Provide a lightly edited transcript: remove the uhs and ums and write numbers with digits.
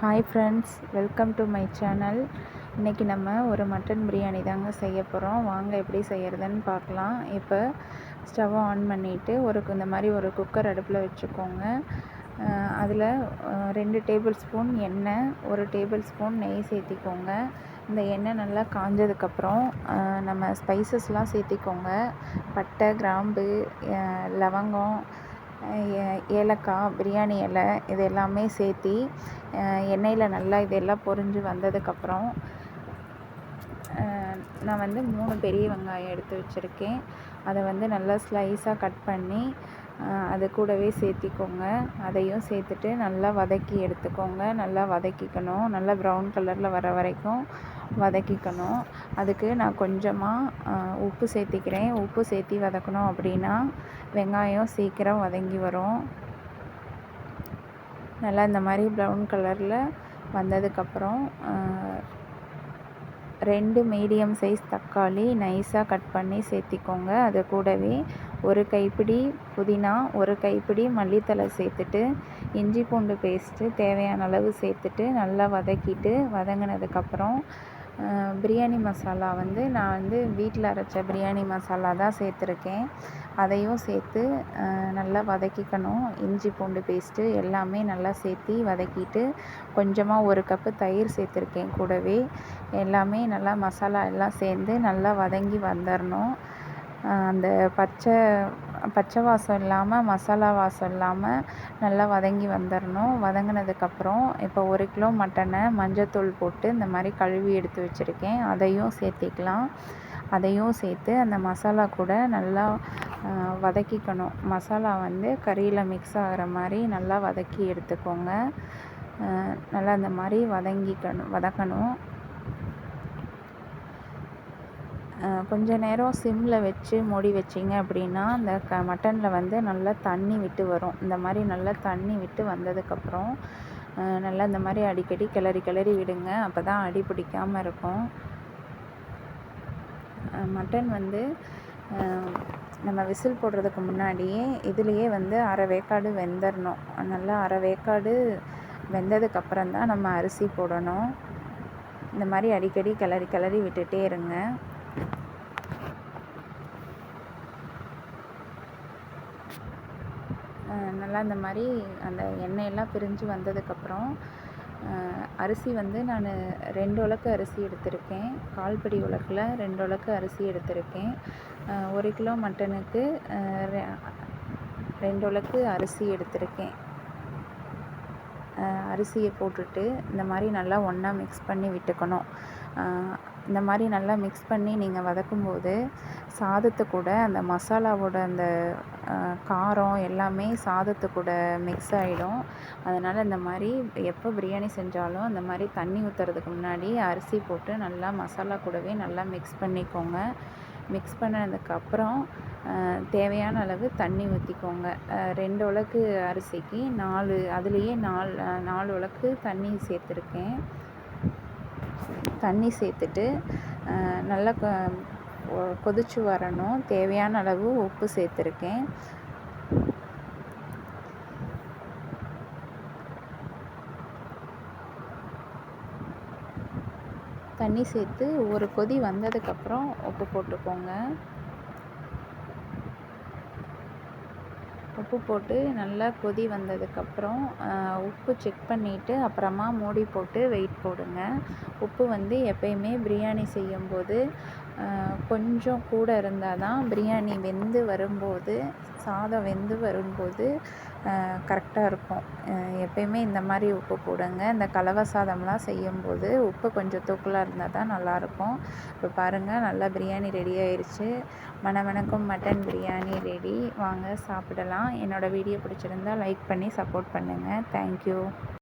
Hi friends, welcome to my channel. இன்றைக்கி நம்ம ஒரு மட்டன் பிரியாணி தாங்க செய்ய போகிறோம். வாங்க எப்படி செய்கிறதுன்னு பார்க்கலாம். இப்போ ஸ்டவ்வை ஆன் பண்ணிவிட்டு இந்த மாதிரி ஒரு குக்கர் அடுப்பில் வச்சுக்கோங்க. அதில் 2 டேபிள் ஸ்பூன் எண்ணெய், 1 டேபிள் ஸ்பூன் நெய் சேர்த்திக்கோங்க. இந்த எண்ணெய் நல்லா காஞ்சதுக்கப்புறம் நம்ம ஸ்பைசஸ்லாம் சேர்த்திக்கோங்க. பட்டை, கிராம்பு, லவங்கம், ஏலக்காய், பிரியாணி இலை, இது எல்லாமே சேர்த்தி எண்ணெயில் நல்லா இதெல்லாம் பொரிஞ்சு வந்ததுக்கப்புறம் நான் 3 பெரிய வெங்காயம் எடுத்து வச்சுருக்கேன். அதை நல்லா ஸ்லைஸாக கட் பண்ணி அது கூடவே சேர்த்திக்கோங்க. அதையும் சேர்த்துட்டு நல்லா வதக்கி எடுத்துக்கோங்க. நல்லா வதக்கிக்கணும். நல்லா ப்ரௌன் கலரில் வர வரைக்கும் வதக்கிக்கணும். அதுக்கு நான் கொஞ்சமாக உப்பு சேர்த்திக்கிறேன். உப்பு சேர்த்தி வதக்கணும் அப்படின்னா வெங்காயம் சீக்கிரம் வதங்கி வரும். நல்லா இந்த மாதிரி ப்ரௌன் கலரில் வந்ததுக்கப்புறம் 2 மீடியம் சைஸ் தக்காளி நைஸாக கட் பண்ணி சேர்த்திக்கோங்க. அது கூடவே 1 கைப்பிடி புதினா, 1 கைப்பிடி மல்லித்தழை சேர்த்துட்டு இஞ்சி பூண்டு பேஸ்ட்டு தேவையான அளவு சேர்த்துட்டு நல்லா வதக்கிட்டு வதங்கினதுக்கப்புறம் பிரியாணி மசாலா நான் வீட்டில் அரைச்ச பிரியாணி மசாலா தான் சேர்த்துருக்கேன். அதையும் சேர்த்து நல்லா வதக்கிக்கணும். இஞ்சி பூண்டு பேஸ்ட்டு எல்லாமே நல்லா சேர்த்தி வதக்கிட்டு கொஞ்சமாக 1 கப்பு தயிர் சேர்த்துருக்கேன். கூடவே எல்லாமே நல்லா மசாலா எல்லாம் சேர்ந்து நல்லா வதங்கி வந்துடணும். அந்த பச்சை வாசம் இல்லாமல், மசாலா வாசம் இல்லாமல் நல்லா வதங்கி வந்துடணும். வதங்கினதுக்கப்புறம் இப்போ 1 கிலோ மட்டனை மஞ்சத்தூள் போட்டு இந்த மாதிரி கழுவி எடுத்து வச்சுருக்கேன். அதையும் சேர்த்திக்கலாம். அதையும் சேர்த்து அந்த மசாலா கூட நல்லா வதக்கிக்கணும். மசாலா கறியில் மிக்ஸ் ஆகிற மாதிரி நல்லா வதக்கி எடுத்துக்கோங்க. நல்லா இந்த மாதிரி வதக்கணும். கொஞ்ச நேரம் சிம்மில் வச்சு மூடி வச்சிங்க அப்படின்னா அந்த மட்டனில் நல்லா தண்ணி விட்டு வரும். இந்த மாதிரி நல்லா தண்ணி விட்டு வந்ததுக்கப்புறம் நல்லா இந்த மாதிரி அடிக்கடி கிளறி விடுங்க. அப்போ தான் அடி பிடிக்காமல் இருக்கும். மட்டன் நம்ம விசில் போடுறதுக்கு முன்னாடியே இதுலேயே அரை வேக்காடு வெந்துடணும். நல்லா அரை வேக்காடு வெந்ததுக்கப்புறம் தான் நம்ம அரிசி போடணும். இந்த மாதிரி அடிக்கடி கிளறி விட்டுட்டே இருங்க. நல்லா இந்த மாதிரி அந்த எண்ணெயெல்லாம் பிரிஞ்சு வந்ததுக்கப்புறம் அரிசி நான் 2 உலக்கு அரிசி எடுத்திருக்கேன். 1/4 படி உலக்கில் 2 உலக்கு அரிசி எடுத்திருக்கேன். 1 கிலோ மட்டனுக்கு 2 உலக்கு அரிசி எடுத்திருக்கேன். அரிசியை போட்டுட்டு இந்த மாதிரி நல்லா ஒன்றா மிக்ஸ் பண்ணி விட்டுக்கணும். இந்த மாதிரி நல்லா மிக்ஸ் பண்ணி நீங்கள் வதக்கும்போது சாதத்து கூட அந்த மசாலாவோட அந்த காரம் எல்லாமே சாதத்து கூட மிக்ஸ் ஆகிடும். அதனால் இந்த மாதிரி எப்போ பிரியாணி செஞ்சாலும் அந்த மாதிரி தண்ணி ஊற்றுறதுக்கு முன்னாடி அரிசி போட்டு நல்லா மசாலா கூடவே நல்லா மிக்ஸ் பண்ணிக்கோங்க. மிக்ஸ் பண்ணதுக்கப்புறம் தேவையான அளவு தண்ணி ஊற்றிக்கோங்க. 2 உலக்கு அரிசிக்கு 4 அதுலேயே 4 உலக்கு தண்ணி சேர்த்துருக்கேன். தண்ணி சேர்த்துட்டு நல்லா கொதிச்சு வரணும். தேவையான அளவு உப்பு சேர்த்துருக்கேன். தண்ணி சேர்த்து ஒரு கொதி வந்ததுக்கப்புறம் உப்பு போட்டுக்கோங்க. உப்பு போட்டு நல்லா கொதி வந்ததுக்கப்புறம் உப்பு செக் பண்ணிவிட்டு அப்புறமா மூடி போட்டு வெயிட் போடுங்க. உப்பு எப்பயுமே பிரியாணி செய்யும்போது கொஞ்சம் கூட இருந்தால் தான் பிரியாணி சாதம் வெந்து வரும்போது கரெக்டாக இருக்கும். எப்பயுமே இந்த மாதிரி உப்பு போடுங்க. இந்த கலவை சாதம்லாம் செய்யும்போது உப்பு கொஞ்சம் தூக்கலாக இருந்தால் தான் நல்லாயிருக்கும். இப்போ பாருங்கள், நல்லா பிரியாணி ரெடி ஆயிடுச்சு. மணமணக்கும் மட்டன் பிரியாணி ரெடி. வாங்க சாப்பிடலாம். என்னோடய வீடியோ பிடிச்சிருந்தால் லைக் பண்ணி சப்போர்ட் பண்ணுங்கள். தேங்க்யூ.